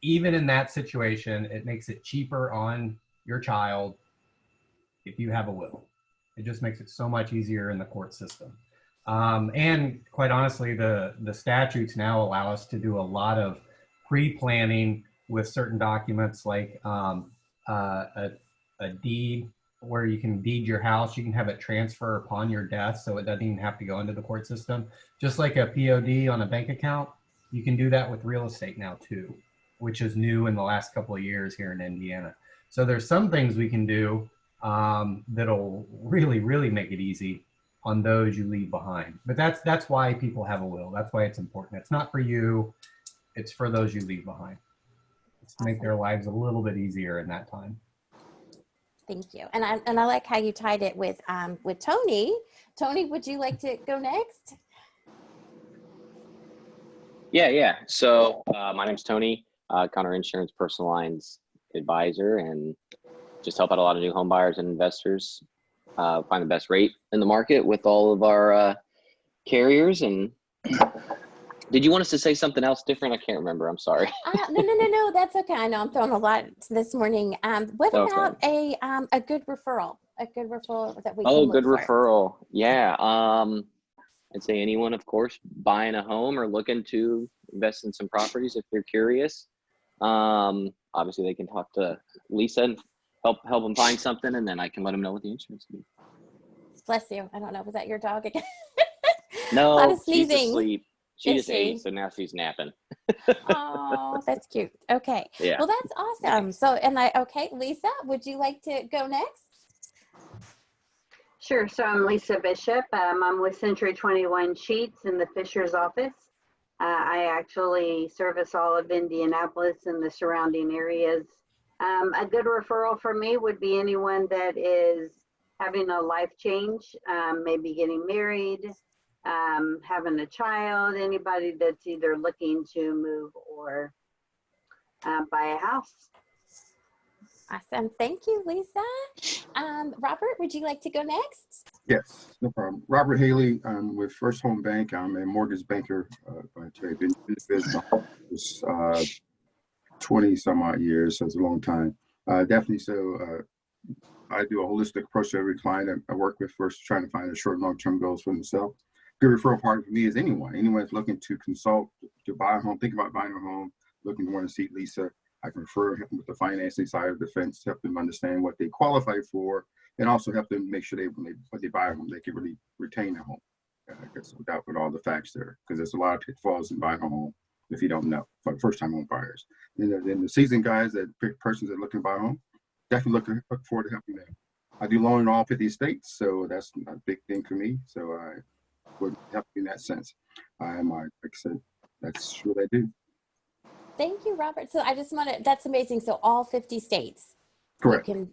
even in that situation, it makes it cheaper on your child if you have a will. It just makes it so much easier in the court system. And quite honestly, the statutes now allow us to do a lot of pre-planning with certain documents, like a deed where you can deed your house. You can have it transfer upon your death, so it doesn't even have to go into the court system. Just like a POD on a bank account, you can do that with real estate now too, which is new in the last couple of years here in Indiana. So there's some things we can do that'll really, really make it easy on those you leave behind. But that's why people have a will. That's why it's important. It's not for you, it's for those you leave behind. It's to make their lives a little bit easier in that time. Thank you. And I like how you tied it with Tony. Tony, would you like to go next? Yeah. So my name's Tony, Connor Insurance Personal Lines Advisor, and just help out a lot of new home buyers and investors find the best rate in the market with all of our carriers. And did you want us to say something else different? I can't remember. I'm sorry. No. That's okay. I know I'm throwing a lot this morning. What about a good referral? A good referral that we can look for? Referral. Yeah. I'd say anyone, of course, buying a home or looking to invest in some properties if they're curious. Obviously, they can talk to Lisa and help them find something, and then I can let them know what the insurance is. Bless you. I don't know. Was that your dog again? No, a lot of sneezing. She's asleep. She just ate, so now she's napping. Oh, that's cute. Okay. Yeah. Well, that's awesome. So, okay, Lisa, would you like to go next? Sure. So I'm Lisa Bishop. I'm with Century 21 Sheets in the Fisher's office. I actually service all of Indianapolis and the surrounding areas. A good referral for me would be anyone that is having a life change, maybe getting married, having a child, anybody that's either looking to move or buy a house. Awesome. Thank you, Lisa. Robert, would you like to go next? Yes, no problem. Robert Haley, I'm with First Home Bank. I'm a mortgage banker. I've been in this business 20 some odd years, so it's a long time. Definitely so. I do a holistic approach to every client I work with, first trying to find a short and long-term goals for themselves. Good referral partner for me is anyone that's looking to consult, to buy a home, think about buying a home, looking to want to see Lisa. I can refer him with the financing side of the fence, help them understand what they qualify for, and also help them make sure when they buy a home, they can really retain a home. I guess without with all the facts there, because there's a lot of pitfalls in buying a home if you don't know, for first-time home buyers. Then the seasoned guys, that persons that are looking to buy a home, definitely look forward to helping them. I do loan in all 50 states, so that's a big thing for me. So I would help in that sense. Like I said, that's what I do. Thank you, Robert. So I just that's amazing. So all 50 states. Correct. Wow.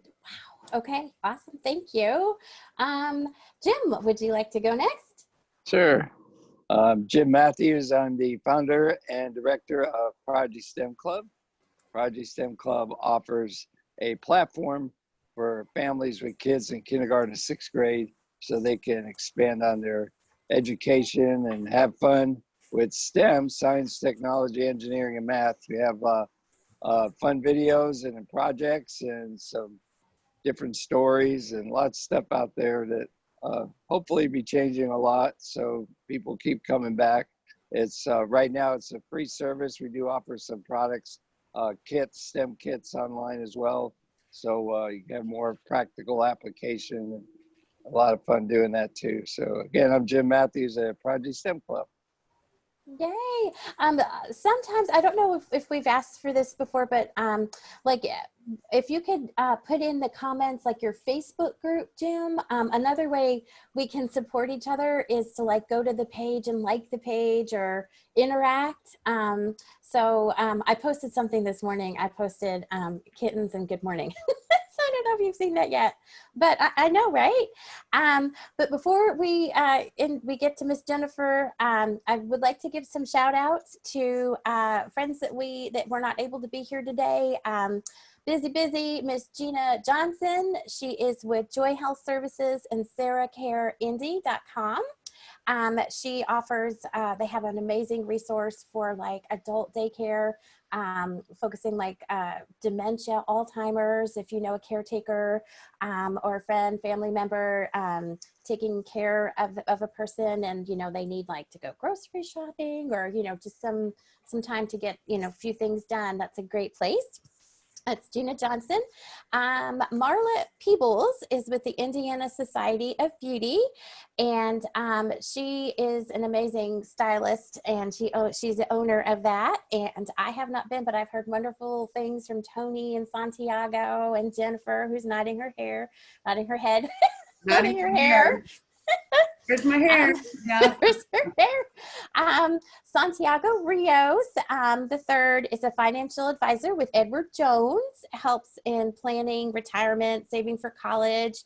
Okay. Awesome. Thank you. Jim, would you like to go next? Sure. Jim Matthews. I'm the founder and director of Project STEM Club. Project STEM Club offers a platform for families with kids in kindergarten and sixth grade so they can expand on their education and have fun with STEM, science, technology, engineering, and math. We have fun videos and projects and some different stories and lots of stuff out there that hopefully be changing a lot, so people keep coming back. It's right now it's a free service. We do offer some products, kits, STEM kits online as well, so you can have more practical application, and a lot of fun doing that too. So again, I'm Jim Matthews at Project STEM Club. Yay. Sometimes, I don't know if we've asked for this before, but like if you could put in the comments, like your Facebook group, Jim. Another way we can support each other is to like go to the page and like the page or interact. So I posted something this morning. I posted kittens and good morning. I don't know if you've seen that yet, but I know, right? But before we get to Miss Jennifer, I would like to give some shout outs to friends that were not able to be here today. Busy Miss Gina Johnson. She is with Joy Health Services and SarahCareIndy.com. She offers, they have an amazing resource for like adult daycare, focusing like dementia, Alzheimer's, if you know a caretaker or a friend, family member taking care of a person, and you know they need like to go grocery shopping, or you know just some time to get a few things done. That's a great place. That's Gina Johnson. Marla Peebles is with the Indiana Society of Beauty, and she is an amazing stylist, and she's the owner of that. And I have not been, but I've heard wonderful things from Tony and Santiago and Jennifer, who's nodding her head, nodding her hair. Here's my hair. Yeah. Here's her hair. Santiago Rios, the third, is a financial advisor with Edward Jones, helps in planning, retirement, saving for college,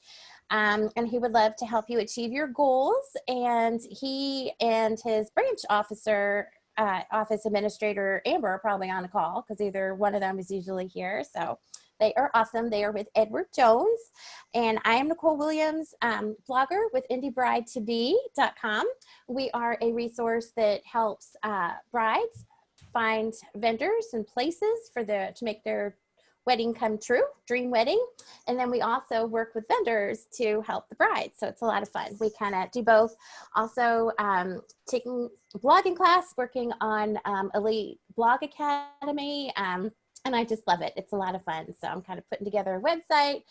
and he would love to help you achieve your goals. And he and his branch officer, office administrator, Amber, are probably on the call because either one of them is usually here. So they are awesome. They are with Edward Jones. And I am Nicole Williams, blogger with indiebride2be.com. We are a resource that helps brides find vendors and places to make their wedding come true, dream wedding. And then we also work with vendors to help the bride. So it's a lot of fun. We kind of do both. Also taking blogging class, working on Elite Blog Academy. And I just love it. It's a lot of fun. So I'm kind of putting together a website.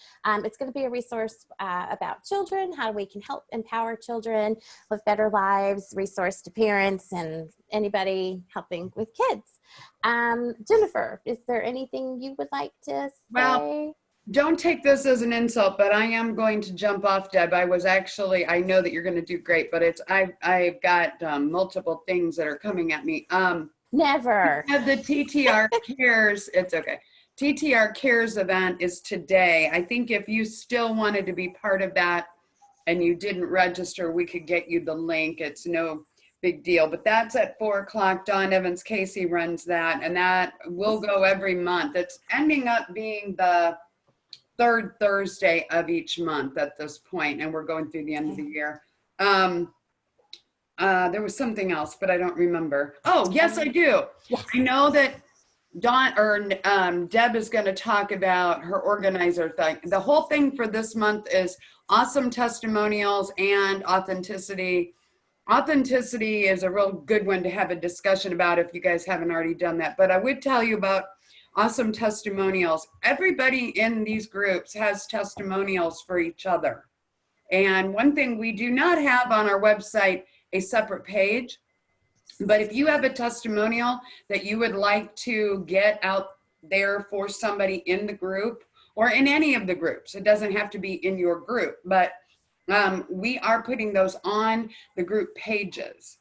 It's going to be a resource about children, how we can help empower children with better lives, resource to parents and anybody helping with kids. Jennifer, is there anything you would like to say? Well, don't take this as an insult, but I am going to jump off, Deb. I know that you're going to do great, but I've got multiple things that are coming at me. Never. The TTR Cares, it's okay. TTR Cares event is today. I think if you still wanted to be part of that and you didn't register, we could get you the link. It's no big deal, but that's at 4:00. Dawn Evans Casey runs that, and that will go every month. It's ending up being the third Thursday of each month at this point, and we're going through the end of the year. There was something else, but I don't remember. Oh, yes, I do. Yes. I know that Deb is going to talk about her organizer thing. The whole thing for this month is awesome testimonials and authenticity. Authenticity is a real good one to have a discussion about if you guys haven't already done that. But I would tell you about awesome testimonials. Everybody in these groups has testimonials for each other. And one thing we do not have on our website, a separate page, but if you have a testimonial that you would like to get out there for somebody in the group or in any of the groups, it doesn't have to be in your group, but we are putting those on the group pages.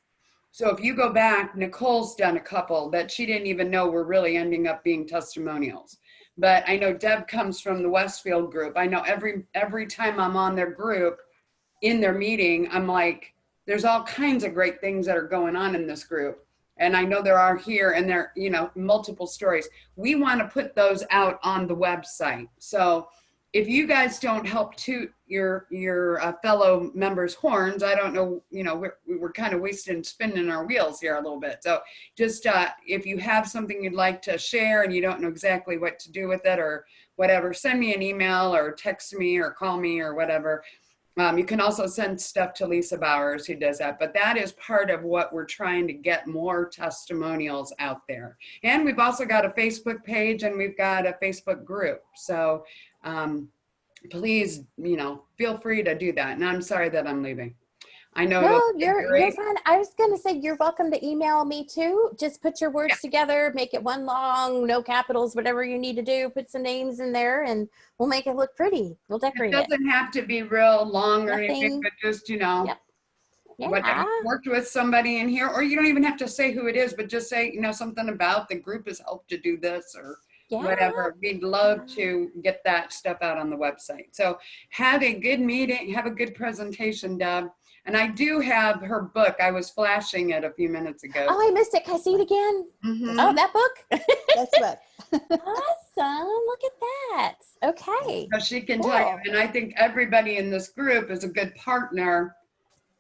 So if you go back, Nicole's done a couple that she didn't even know were really ending up being testimonials. But I know Deb comes from the Westfield group. I know every time I'm on their group, in their meeting, I'm like, there's all kinds of great things that are going on in this group. And I know there are here, and there, multiple stories. We want to put those out on the website. So if you guys don't help toot your fellow members' horns, I don't know, we're kind of wasting spinning our wheels here a little bit. So just if you have something you'd like to share and you don't know exactly what to do with it or whatever, send me an email or text me or call me or whatever. You can also send stuff to Lisa Bowers, who does that, but that is part of what we're trying to get more testimonials out there. And we've also got a Facebook page and we've got a Facebook group. So please, feel free to do that. And I'm sorry that I'm leaving. I know. No, you're fine. I was going to say, you're welcome to email me too. Just put your words together, make it one long, no capitals, whatever you need to do, put some names in there and we'll make it look pretty. We'll decorate it. It doesn't have to be real long or anything, but just, Yep. Yeah. whatever, worked with somebody in here, or you don't even have to say who it is, but just say, something about the group has helped to do this or whatever. We'd love to get that stuff out on the website. So have a good meeting, have a good presentation, Deb. And I do have her book. I was flashing it a few minutes ago. Oh, I missed it. Can I see it again? Mhm. Oh, that book? That's what. Awesome. Look at that. Okay. So she can tell you. And I think everybody in this group is a good partner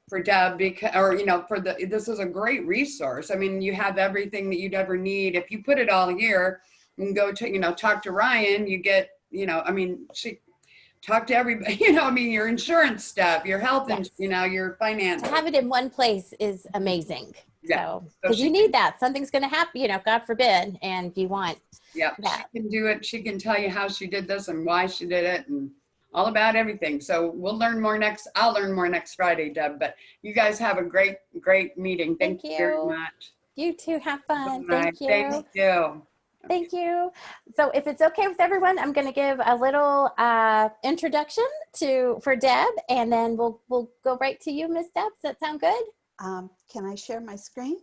for Deb, because, or, you know, this is a great resource. I mean, you have everything that you'd ever need. If you put it all here and go to, you know, talk to Ryan, you get, you know, I mean, talk to everybody, you know, I mean, your insurance stuff, your health, and, Yes. you know, your finance. To have it in one place is amazing. Yeah. So, So because you need that. Something's going to happen, you know, God forbid, and you want Yeah, that. she can do it. She can tell you how she did this and why she did it and all about everything. So we'll learn more I'll learn more next Friday, Deb, but you guys have a great meeting. Thank you very much. You too. Have fun. Bye. Thank you. Thank you. Thank you. So if it's okay with everyone, I'm going to give a little introduction for Deb, and then we'll go right to you, Miss Deb. Does that sound good? Can I share my screen?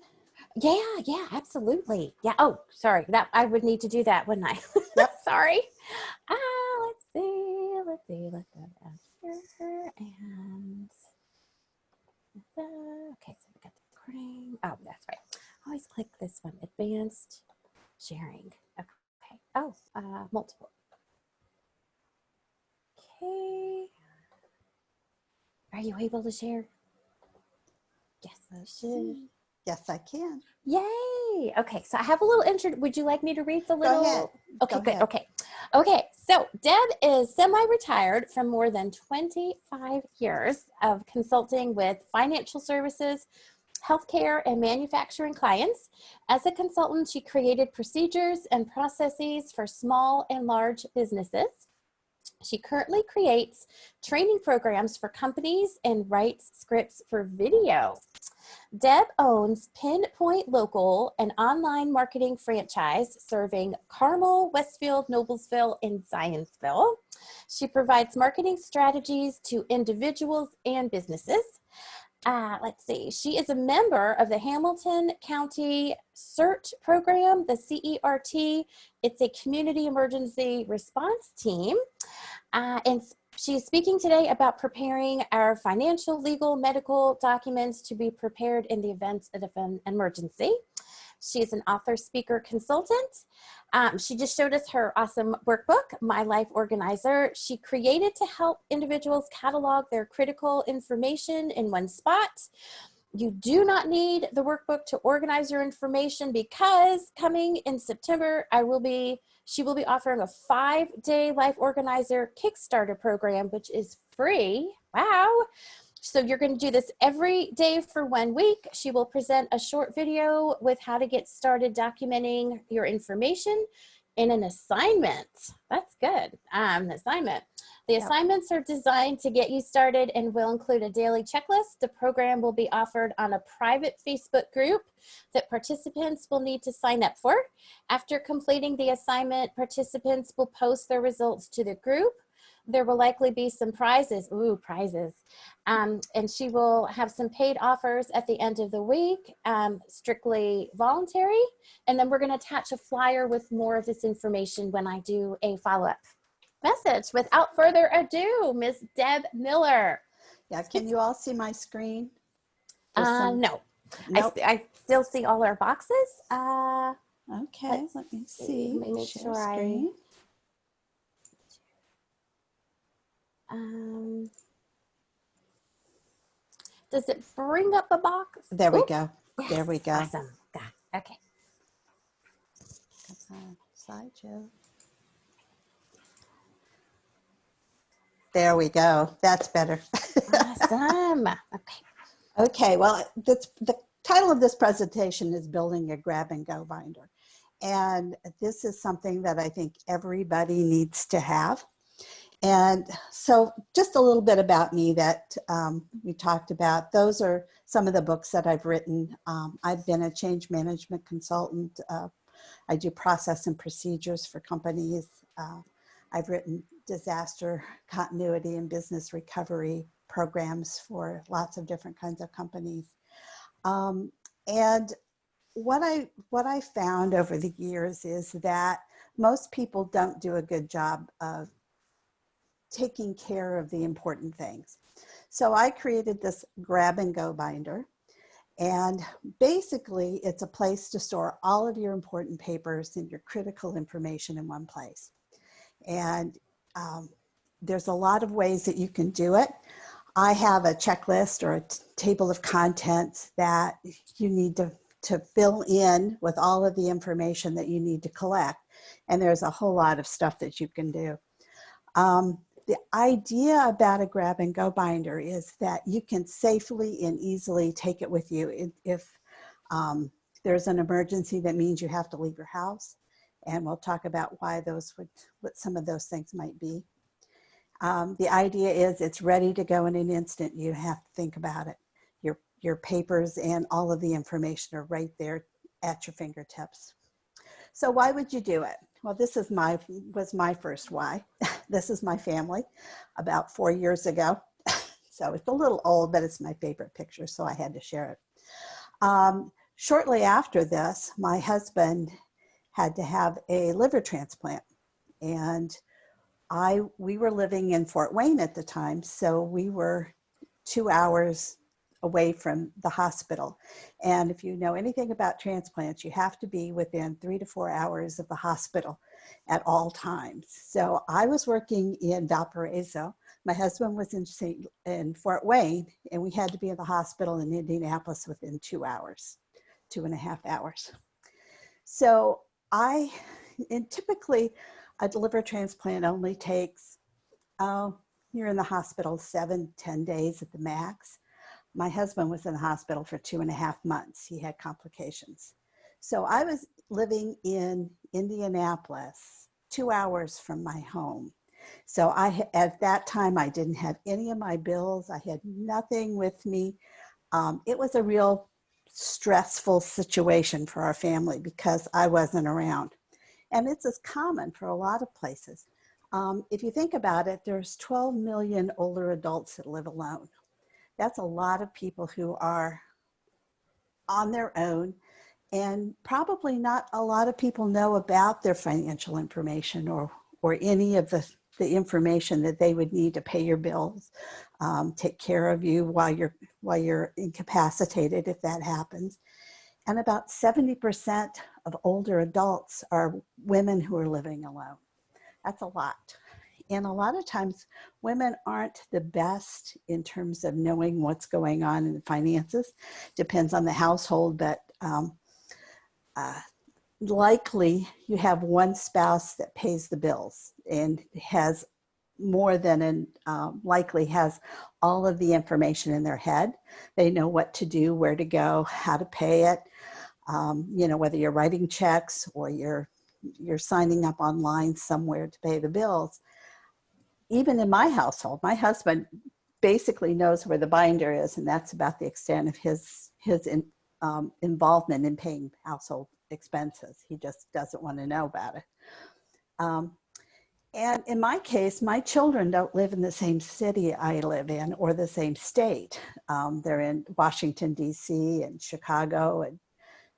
Yeah, absolutely. Yeah. Oh, sorry. That I would need to do that, wouldn't I? Yep. Sorry. Let's see. Let's go down here and okay. So we got the recording. Oh, that's right. Always click this one. Advanced sharing. Okay. Oh, multiple. Okay. Are you able to share? Yes, I should. Yes, I can. Yay. Okay, so I have a little intro. Would you like me to read the little? Go ahead. Okay, Go good. ahead. Okay. So Deb is semi-retired from more than 25 years of consulting with financial services, healthcare, and manufacturing clients. As a consultant, she created procedures and processes for small and large businesses. She currently creates training programs for companies and writes scripts for video. Deb owns Pinpoint Local, an online marketing franchise serving Carmel, Westfield, Noblesville, and Zionsville. She provides marketing strategies to individuals and businesses. Let's see. She is a member of the Hamilton County CERT program, the CERT. It's a community emergency response team. And she's speaking today about preparing our financial, legal, medical documents to be prepared in the event of an emergency. She's an author, speaker, consultant. She just showed us her awesome workbook, My Life Organizer. She created to help individuals catalog their critical information in one spot. You do not need the workbook to organize your information because coming in September, she will be offering a 5-day Life Organizer Kickstarter program, which is free. Wow. So you're going to do this every day for 1 week. She will present a short video with how to get started documenting your information in an assignment. That's good. An assignment. The assignments are designed to get you started and will include a daily checklist. The program will be offered on a private Facebook group that participants will need to sign up for. After completing the assignment, participants will post their results to the group. There will likely be some prizes. Ooh, prizes. And she will have some paid offers at the end of the week, strictly voluntary. And then we're going to attach a flyer with more of this information when I do a follow-up message. Without further ado, Ms. Deb Miller. Yeah, can you all see my screen? No. Nope. I still see all our boxes. Okay, let me see. Let me make Share sure screen. Does it bring up a box? There we Oop. go. Yes, There we go. Awesome. Okay. Slideshow. There we go. That's better. Awesome. Okay. Okay, well, the title of this presentation is Building a Grab-and-Go Binder. And this is something that I think everybody needs to have. And so just a little bit about me that we talked about. Those are some of the books that I've written. I've been a change management consultant. I do process and procedures for companies. I've written disaster continuity and business recovery programs for lots of different kinds of companies. And what I found over the years is that most people don't do a good job of taking care of the important things. So I created this grab and go binder. And basically it's a place to store all of your important papers and your critical information in one place. And there's a lot of ways that you can do it. I have a checklist or a table of contents that you need to fill in with all of the information that you need to collect. And there's a whole lot of stuff that you can do. The idea about a grab and go binder is that you can safely and easily take it with you. If there's an emergency that means you have to leave your house, and we'll talk about what some of those things might be. The idea is it's ready to go in an instant. You have to think about it. Your papers and all of the information are right there at your fingertips. So why would you do it? Well, this was my first why. This is my family about 4 years ago. So it's a little old, but it's my favorite picture, so I had to share it. Shortly after this, my husband had to have a liver transplant, and we were living in Fort Wayne at the time, so we were 2 hours away from the hospital. And if you know anything about transplants, you have to be within 3 to 4 hours of the hospital at all times. So I was working in Valparaiso. My husband was in Fort Wayne, and we had to be at the hospital in Indianapolis within 2 hours, 2.5 hours. So and typically a liver transplant only takes, you're in the hospital 7-10 days at the max. My husband was in the hospital for 2.5 months. He had complications. So I was living in Indianapolis, 2 hours from my home. So at that time, I didn't have any of my bills. I had nothing with me. It was a real stressful situation for our family because I wasn't around. And it's as common for a lot of places. If you think about it, there's 12 million older adults that live alone. That's a lot of people who are on their own, and probably not a lot of people know about their financial information or any of the information that they would need to pay your bills, take care of you while you're incapacitated if that happens. And about 70% of older adults are women who are living alone. That's a lot. And a lot of times women aren't the best in terms of knowing what's going on in the finances. Depends on the household, but likely you have one spouse that pays the bills and has more than likely has all of the information in their head. They know what to do, where to go, how to pay it. Whether you're writing checks or you're signing up online somewhere to pay the bills. Even in my household, my husband basically knows where the binder is, and that's about the extent of his involvement in paying household expenses. He just doesn't want to know about it. And in my case, my children don't live in the same city I live in or the same state. They're in Washington, D.C. and Chicago and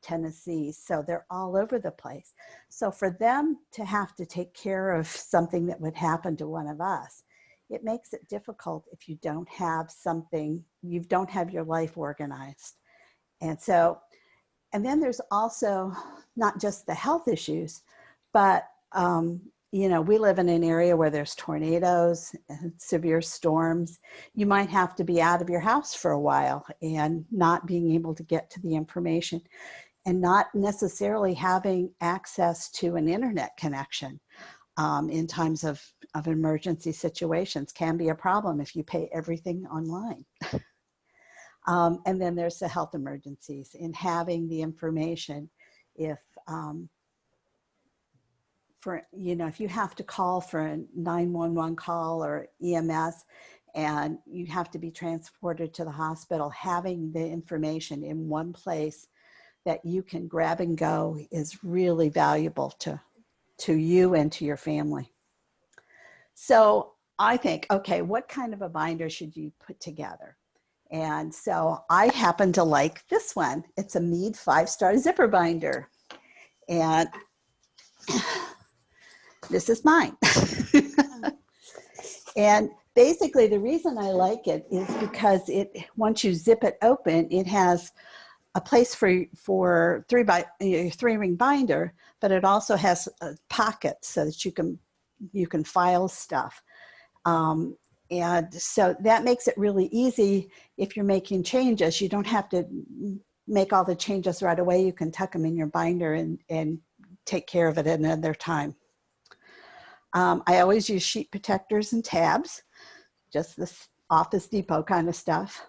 Tennessee, so they're all over the place. So for them to have to take care of something that would happen to one of us, it makes it difficult if you don't have you don't have your life organized. And then there's also not just the health issues, but we live in an area where there's tornadoes and severe storms. You might have to be out of your house for a while and not being able to get to the information, and not necessarily having access to an internet connection in times of emergency situations can be a problem if you pay everything online. And then there's the health emergencies in having the information. If you have to call for a 911 call or EMS and you have to be transported to the hospital, having the information in one place that you can grab and go is really valuable to you and to your family. So I think, okay, what kind of a binder should you put together? And so I happen to like this one. It's a Mead 5-star zipper binder. And this is mine. And basically the reason I like it is because once you zip it open, it has a place for three-ring binder, but it also has pockets so that you can file stuff. And so that makes it really easy if you're making changes. You don't have to make all the changes right away. You can tuck them in your binder and take care of it at another time. I always use sheet protectors and tabs, just this Office Depot kind of stuff.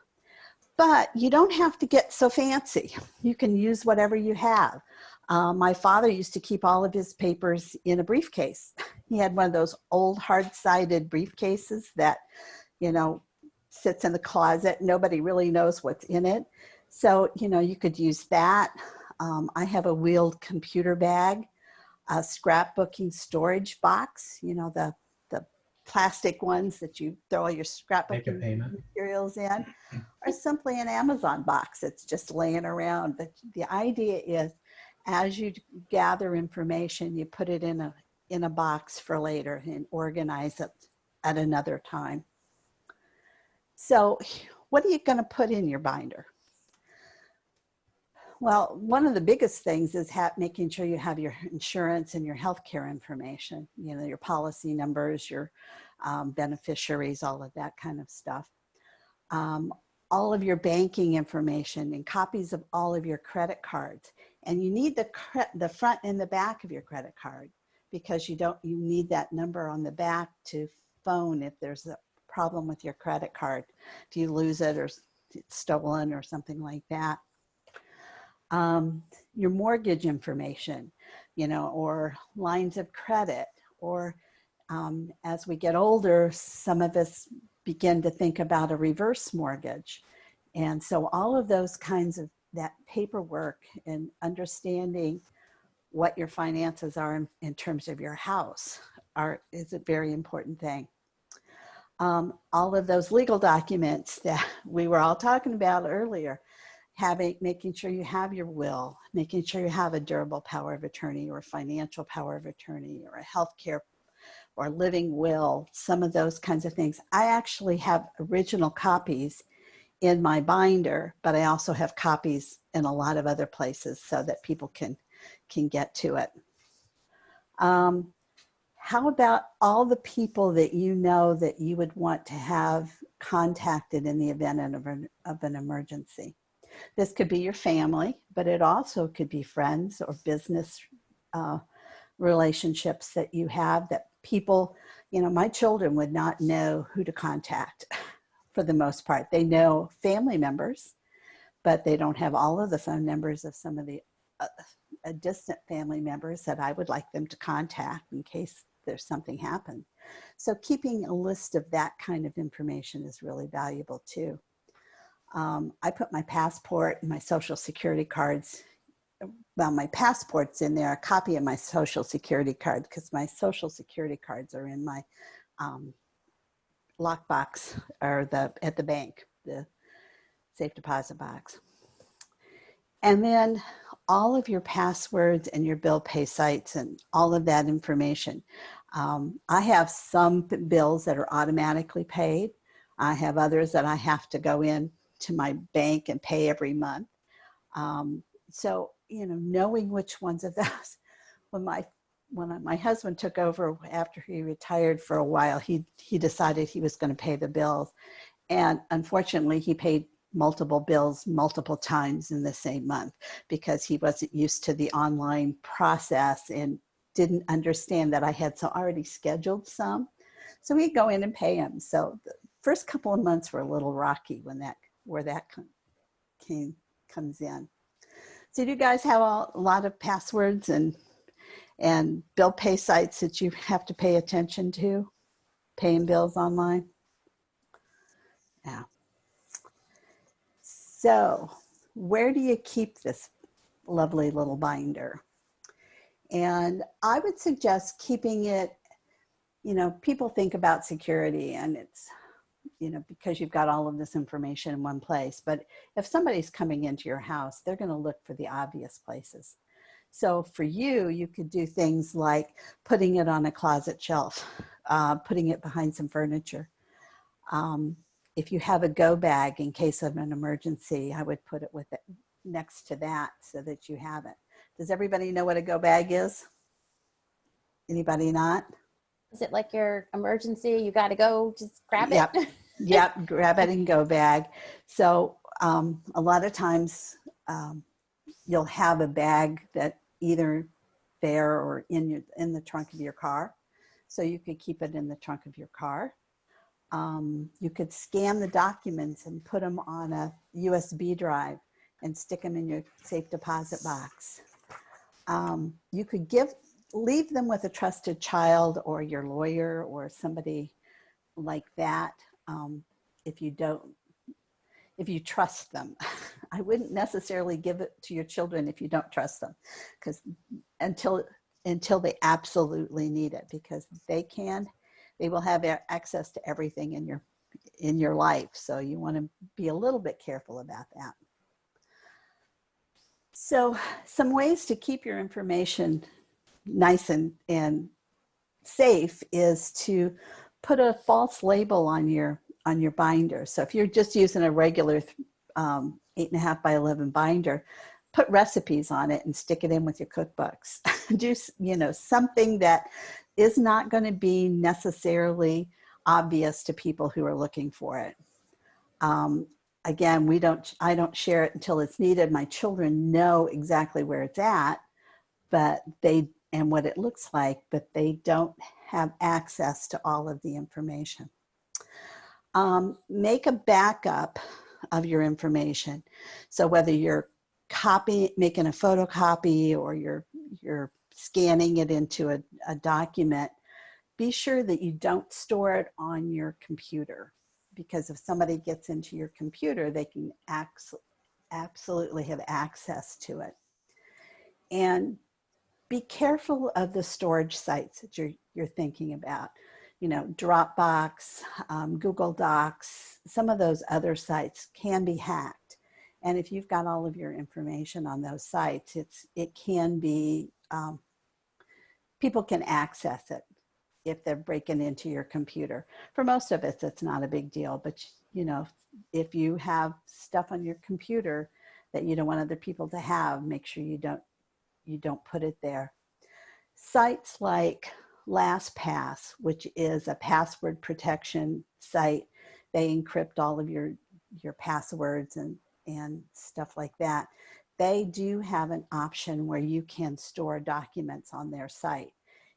But you don't have to get so fancy. You can use whatever you have. My father used to keep all of his papers in a briefcase. He had one of those old hard-sided briefcases that, you know, sits in the closet. Nobody really knows what's in it. So, you know, you could use that. I have a wheeled computer bag, a scrapbooking storage box, you know, the plastic ones that you throw all your scrapbooking materials in, or simply an Amazon box that's just laying around. But the idea is, as you gather information, you put it in a box for later and organize it at another time. So what are you going to put in your binder? Well, one of the biggest things is making sure you have your insurance and your healthcare information, you know, your policy numbers, your beneficiaries, all of that kind of stuff. All of your banking information and copies of all of your credit cards. And you need the front and the back of your credit card, because you need that number on the back to phone if there's a problem with your credit card, if you lose it or it's stolen or something like that. Your mortgage information, you know, or lines of credit, or as we get older, some of us begin to think about a reverse mortgage. And so all of those kinds of that paperwork and understanding what your finances are in terms of your house is a very important thing. All of those legal documents that we were all talking about earlier, making sure you have your will, making sure you have a durable power of attorney or financial power of attorney or a healthcare or living will, some of those kinds of things. I actually have original copies in my binder, but I also have copies in a lot of other places so that people can get to it. How about all the people that you know that you would want to have contacted in the event of an emergency? This could be your family, but it also could be friends or business relationships that you have, that people, you know, my children would not know who to contact for the most part. They know family members, but they don't have all of the phone numbers of some of the distant family members that I would like them to contact in case there's something happen. So keeping a list of that kind of information is really valuable too. I put my passport and my social security cards, well, my passport's in there, a copy of my social security card, because my social security cards are in my lockbox or at the bank, the safe deposit box. And then all of your passwords and your bill pay sites and all of that information. I have some bills that are automatically paid. I have others that I have to go in to my bank and pay every month. So, you know, knowing which ones of those, when my husband took over after he retired for a while, he decided he was going to pay the bills. And unfortunately, he paid multiple bills multiple times in the same month because he wasn't used to the online process and didn't understand that I had already scheduled some. So we'd go in and pay him. So the first couple of months were a little rocky where that comes in. So do you guys have a lot of passwords and bill pay sites that you have to pay attention to, paying bills online? Yeah. So where do you keep this lovely little binder? And I would suggest keeping it, you know, people think about security and it's, you know, because you've got all of this information in one place. But if somebody's coming into your house, they're going to look for the obvious places. So for you, you could do things like putting it on a closet shelf, putting it behind some furniture. If you have a go bag in case of an emergency, I would put it next to that so that you have it. Does everybody know what a go bag is? Anybody not? Is it like your emergency? You got to go, just grab Yep. it. Yep, grab it and go bag. So a lot of times you'll have a bag that either there or in the trunk of your car. So you could keep it in the trunk of your car. You could scan the documents and put them on a USB drive and stick them in your safe deposit box. You could leave them with a trusted child or your lawyer or somebody like that. If you trust them. I wouldn't necessarily give it to your children if you don't trust them, because until they absolutely need it, because they will have access to everything in your life. So you want to be a little bit careful about that. So some ways to keep your information nice and safe is to put a false label on your binder. So if you're just using a regular 8.5 by 11 binder, put recipes on it and stick it in with your cookbooks. Do something that is not going to be necessarily obvious to people who are looking for it. Again, I don't share it until it's needed. My children know exactly where it's at, and what it looks like, but they don't have access to all of the information. Make a backup of your information. So whether you're making a photocopy or you're scanning it into a document, be sure that you don't store it on your computer, because if somebody gets into your computer, they can absolutely have access to it. And be careful of the storage sites that you're thinking about. Dropbox, Google Docs, some of those other sites can be hacked. And if you've got all of your information on those sites, it can be, people can access it if they're breaking into your computer. For most of us, it's not a big deal, but if you have stuff on your computer that you don't want other people to have, make sure you don't put it there. Sites like LastPass, which is a password protection site, they encrypt all of your passwords and stuff like that. They do have an option where you can store documents on their site.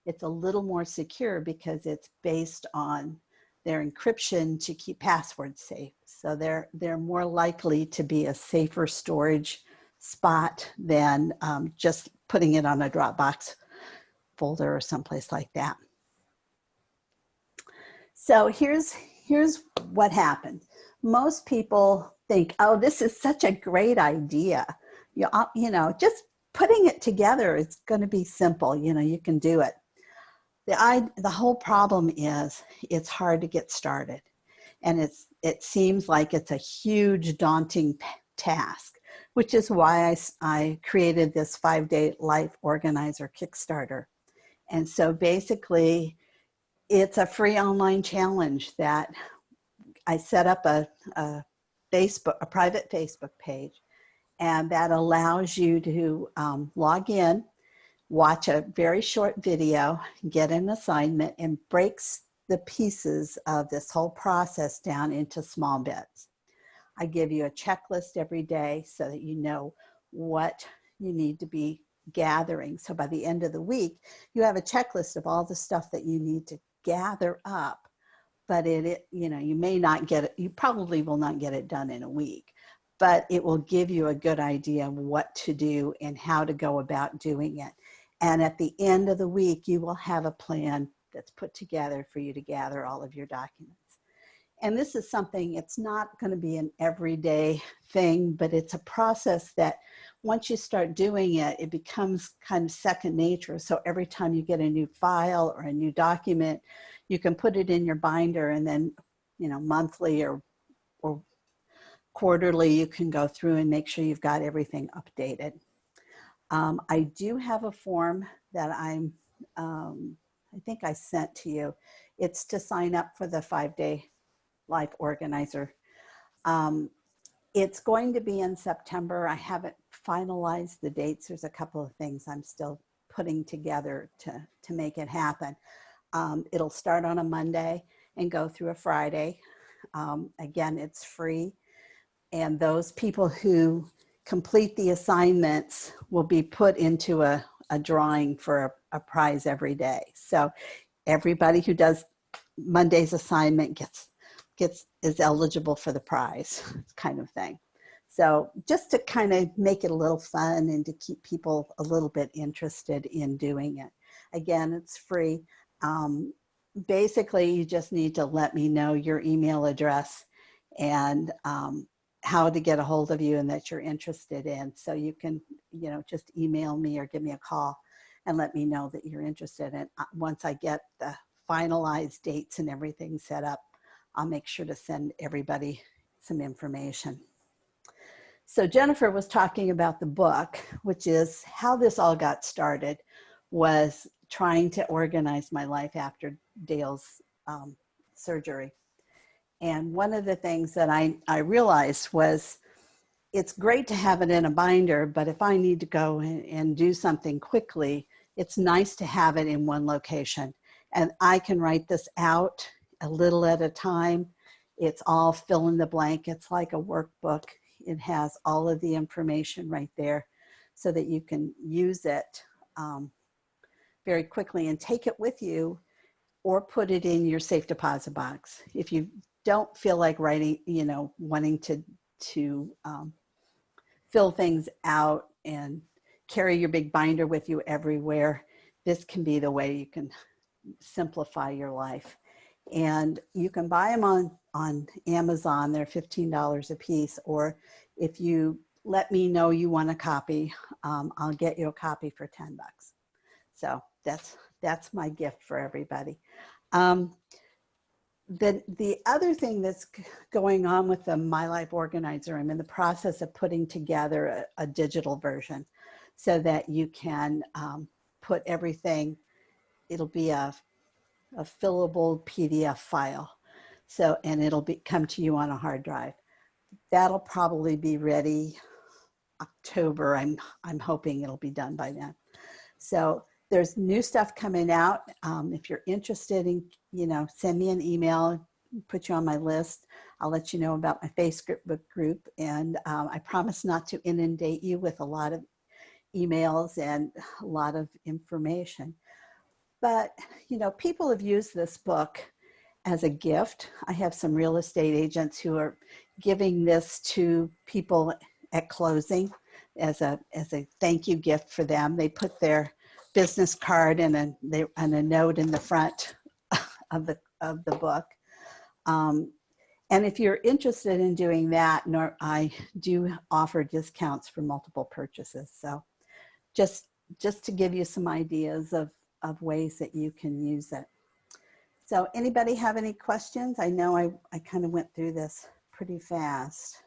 It's a little more secure because it's based on their encryption to keep passwords safe. So they're more likely to be a safer storage spot than just putting it on a Dropbox folder or someplace like that. So here's what happens. Most people think, oh, this is such a great idea. Just putting it together is going to be simple. You can do it. The whole problem is it's hard to get started. And it seems like it's a huge, daunting task, which is why I created this 5-day life organizer Kickstarter. And so basically, it's a free online challenge that I set up a private Facebook page, and that allows you to log in, watch a very short video, get an assignment, and breaks the pieces of this whole process down into small bits. I give you a checklist every day so that you know what you need to be gathering. So by the end of the week, you have a checklist of all the stuff that you need to gather up, but you may not get it, you probably will not get it done in a week, but it will give you a good idea of what to do and how to go about doing it. And at the end of the week, you will have a plan that's put together for you to gather all of your documents. And this is something, it's not going to be an everyday thing, but it's a process that once you start doing it, it becomes kind of second nature. So every time you get a new file or a new document, you can put it in your binder, and then, monthly or quarterly, you can go through and make sure you've got everything updated. I do have a form that I think I sent to you. It's to sign up for the 5-day life organizer. It's going to be in September. I haven't finalized the dates. There's a couple of things I'm still putting together to make it happen. It'll start on a Monday and go through a Friday. Again, it's free. And those people who complete the assignments will be put into a drawing for a prize every day. So everybody who does Monday's assignment is eligible for the prize, kind of thing. So just to kind of make it a little fun and to keep people a little bit interested in doing it. Again, it's free. Basically, you just need to let me know your email address and how to get a hold of you and that you're interested in. So you can, just email me or give me a call and let me know that you're interested in. Once I get the finalized dates and everything set up, I'll make sure to send everybody some information. So Jennifer was talking about the book, which is how this all got started, was trying to organize my life after Dale's surgery. And one of the things that I realized was it's great to have it in a binder, but if I need to go and do something quickly, it's nice to have it in one location. And I can write this out a little at a time. It's all fill in the blank. It's like a workbook. It has all of the information right there so that you can use it very quickly and take it with you or put it in your safe deposit box. If you don't feel like writing, wanting to fill things out and carry your big binder with you everywhere, this can be the way you can simplify your life. And you can buy them on Amazon. They're $15 a piece. Or if you let me know you want a copy, I'll get you a copy for $10. So that's my gift for everybody. The other thing that's going on with the My Life Organizer, I'm in the process of putting together a digital version so that you can put everything. It'll be a fillable PDF file. So, and it'll come to you on a hard drive. That'll probably be ready October. I'm hoping it'll be done by then. So there's new stuff coming out. If you're interested in, send me an email, put you on my list. I'll let you know about my Facebook group. And I promise not to inundate you with a lot of emails and a lot of information. But, people have used this book as a gift. I have some real estate agents who are giving this to people at closing as a thank you gift for them. They put their business card and a note in the front of the book. And if you're interested in doing that, I do offer discounts for multiple purchases. So just to give you some ideas of ways that you can use it. So anybody have any questions? I know I kind of went through this pretty fast.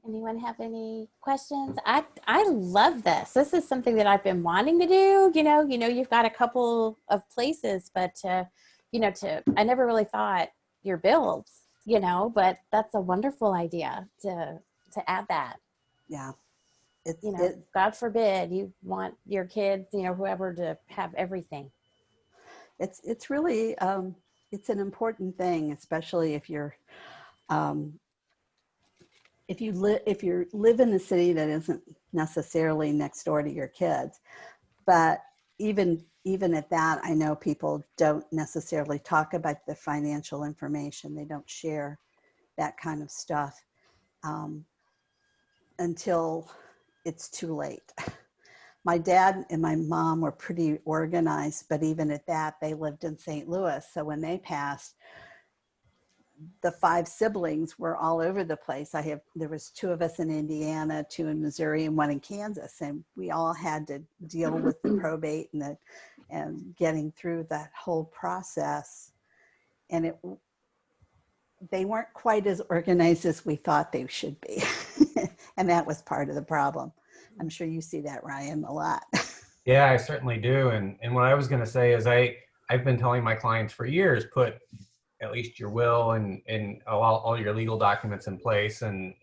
Anyone have any questions? I love this. This is something that I've been wanting to do. You've got a couple of places, but I never really thought your bills, but that's a wonderful idea to add that. Yeah. God forbid you want your kids, whoever, to have everything. It's really, it's an important thing, especially if you're, if you live in a city that isn't necessarily next door to your kids. But even at that, I know people don't necessarily talk about the financial information. They don't share that kind of stuff until it's too late. My dad and my mom were pretty organized, but even at that, they lived in St. Louis. So when they passed, the 5 siblings were all over the place. There was 2 of us in Indiana, 2 in Missouri, and 1 in Kansas. And we all had to deal with the probate and getting through that whole process. And they weren't quite as organized as we thought they should be. And that was part of the problem. I'm sure you see that, Ryan, a lot. Yeah, I certainly do. And what I was going to say is I've been telling my clients for years, put at least your will and all your legal documents in place and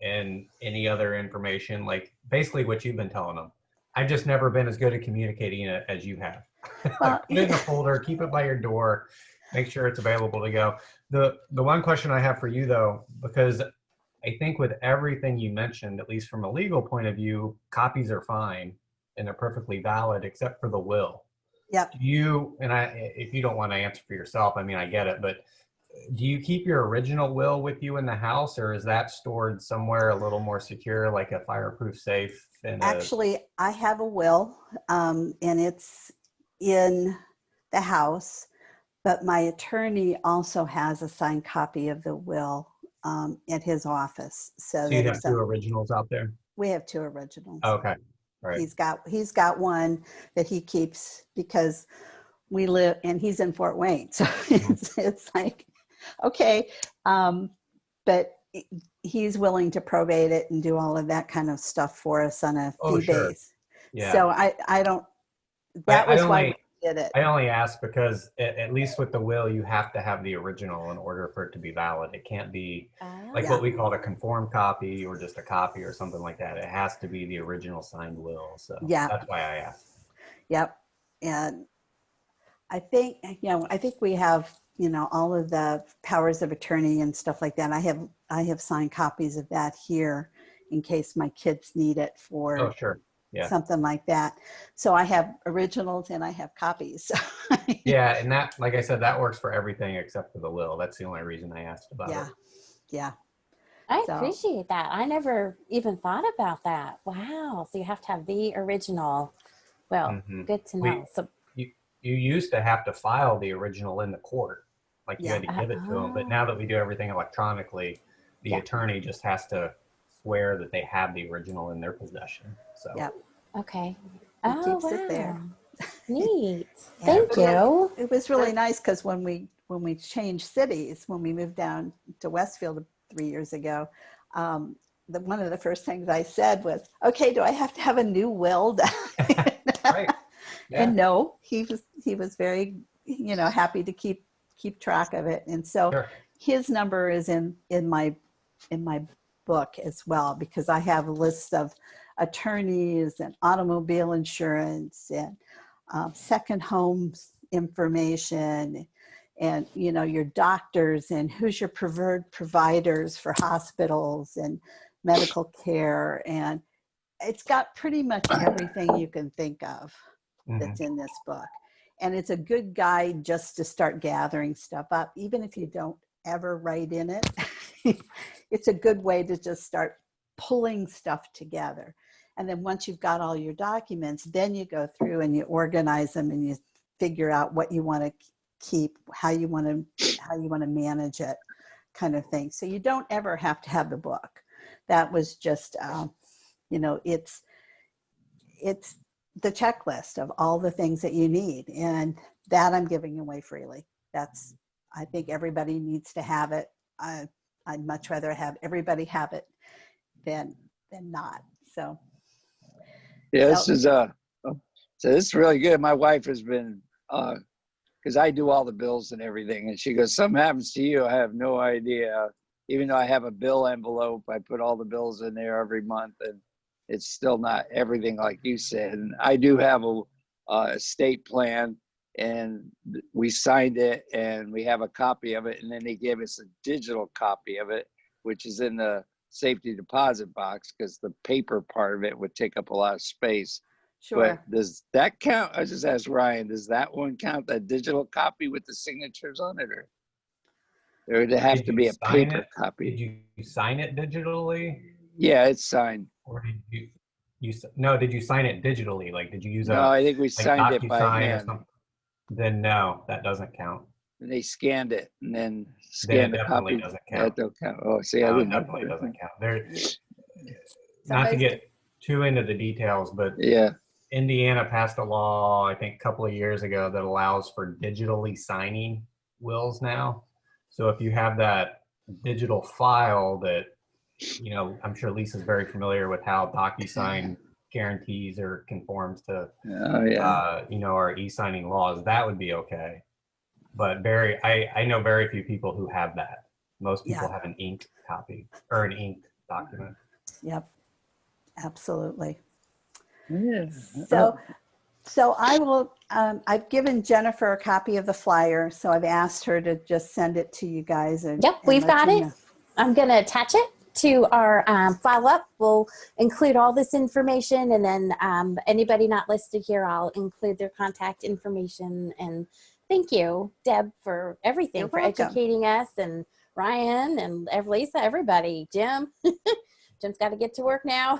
any other information, like basically what you've been telling them. I've just never been as good at communicating it as you have. Well, Put it in a folder, keep it by your door, make sure it's available to go. The one question I have for you though, because I think with everything you mentioned, at least from a legal point of view, copies are fine and they're perfectly valid except for the will. yep. Do you, and if you don't want to answer for yourself, I mean, I get it, but do you keep your original will with you in the house, or is that stored somewhere a little more secure, like a fireproof safe? Actually, I have a will, and it's in the house, but my attorney also has a signed copy of the will at his office. So So you that have two originals out there? we have two originals. Okay. All right. He's got one that he keeps because we live, and he's in Fort Wayne. So it's like, okay. But he's willing to probate it and do all of that kind of stuff for us on a fee Sure. base. Yeah. So I don't, that was why we did it. I only ask because at least with the will, you have to have the original in order for it to be valid. It can't be like what we call a conformed copy or just a copy or something like that. It has to be the original signed will. So that's why I asked. Yep. And I think, I think we have, all of the powers of attorney and stuff like that. I have signed copies of that here in case my kids need it for something like that. So I have originals and I have copies. Yeah. And that, like I said, that works for everything except for the will. That's the only reason I asked about it. Yeah. I appreciate that. I never even thought about that. Wow. So you have to have the original. Well, good to know. So you used to have to file the original in the court. Like you had to give it to them. But now that we do everything electronically, the attorney just has to swear that they have the original in their possession. So okay. It keeps it there. Neat. Thank you. It was really nice because when we changed cities, when we moved down to Westfield 3 years ago, one of the first things I said was, okay, do I have to have a new will? Right. Yeah. And no, he was very, happy to keep track of it. And so his number is in my book as well, because I have a list of attorneys and automobile insurance and second homes information and, your doctors and who's your preferred providers for hospitals and medical care. And it's got pretty much everything you can think of that's in this book. And it's a good guide just to start gathering stuff up, even if you don't ever write in it. It's a good way to just start pulling stuff together. And then once you've got all your documents, then you go through and you organize them and you figure out what you want to keep, how you want to manage it, kind of thing. So you don't ever have to have the book. That was just, it's the checklist of all the things that you need, and that I'm giving away freely. I think everybody needs to have it. I'd much rather have everybody have it than not. So this is really good. My wife has been because I do all the bills and everything, and she goes, something happens to you, I have no idea. Even though I have a bill envelope, I put all the bills in there every month, and it's still not everything like you said. And I do have a estate plan, and we signed it, and we have a copy of it. And then they gave us a digital copy of it, which is in the safety deposit box, because the paper part of it would take up a lot of space. Sure. But does that count? I just asked Ryan, does that one count, that digital copy with the signatures on it? Or would it have to be a paper copy? Did you sign it digitally? Yeah, it's signed. Or did did you sign it digitally? Like, did you use No, I think we signed it by hand. Then no, that doesn't count. And they scanned it and then scanned the copy. Definitely doesn't count. That don't count. Oh, see, I No, it didn't know. definitely doesn't count. Not to get too into the details, but Indiana passed a law, I think a couple of years ago, that allows for digitally signing wills now. So if you have that digital file that, I'm sure Lisa's very familiar with how DocuSign guarantees or conforms to, our e-signing laws, that would be okay. But I know very few people who have that. Most people have an inked copy or an inked document. Yep, absolutely. Yeah. So I will, I've given Jennifer a copy of the flyer, so I've asked her to just send it to you guys. And, Yep, and we've let got you it. know. I'm going to attach it to our follow-up. We'll include all this information, and then anybody not listed here, I'll include their contact information. And thank you, Deb, for everything, You're for welcome. educating us, and Ryan and Lisa, everybody, Jim. Jim's got to get to work now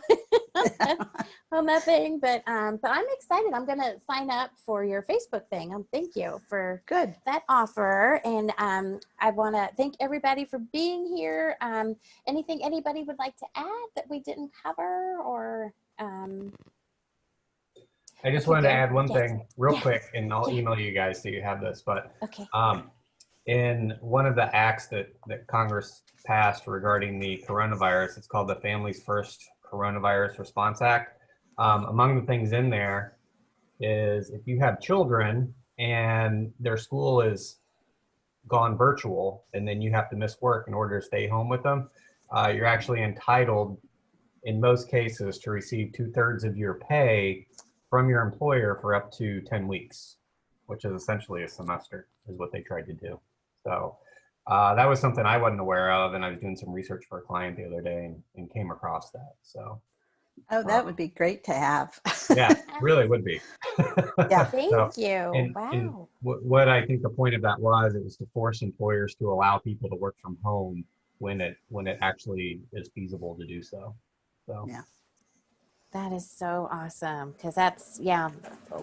on that thing, but I'm excited. I'm going to sign up for your Facebook thing. Thank you for Good. that offer. And I want to thank everybody for being here. Anything anybody would like to add that we didn't cover, or? I just Okay, wanted to Deb. add one Yes. thing real Yes. quick, and I'll Yeah. email you guys so you have this. But Okay. in one of the acts that Congress passed regarding the coronavirus, it's called the Families First Coronavirus Response Act. Among the things in there is if you have children and their school is gone virtual, and then you have to miss work in order to stay home with them, you're actually entitled, in most cases, to receive 2/3 of your pay from your employer for up to 10 weeks, which is essentially a semester, is what they tried to do. So that was something I wasn't aware of, and I was doing some research for a client the other day and came across that. So Oh, that would be great to have. yeah, really would be. Yeah. Thank you. And Wow. what I think the point of that was, it was to force employers to allow people to work from home when it actually is feasible to do so. So Yeah. That is so awesome, because that's, yeah,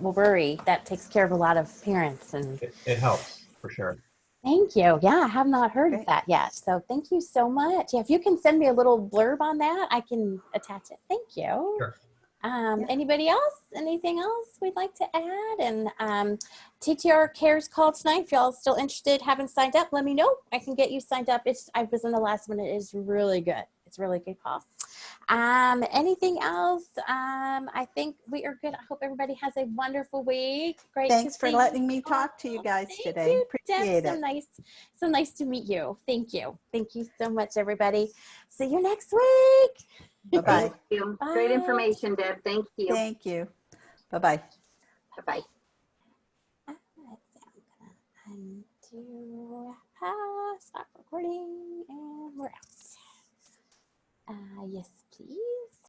we'll worry. That takes care of a lot of parents. And it helps for sure. thank you. Yeah, I have not heard of Great. that yet. So thank you so much. Yeah, if you can send me a little blurb on that, I can attach it. Thank you. Sure. Anybody else? Anything else we'd like to add? And TTR Cares call tonight. If y'all still interested, haven't signed up, let me know. I can get you signed up. I was in the last minute. It's really good. It's a really good call. Anything else? I think we are good. I hope everybody has a wonderful week. Great. Thanks to for see letting you me talk to you all. guys Thank today. you, Appreciate Deb. it. So nice to meet you. Thank you. Thank you so much, everybody. See you next week. Bye-bye. Thank you. Great Bye. information, Deb. Thank you. Thank you. Bye-bye. Bye-bye. Undo, stop recording, and we're out. Yes, please.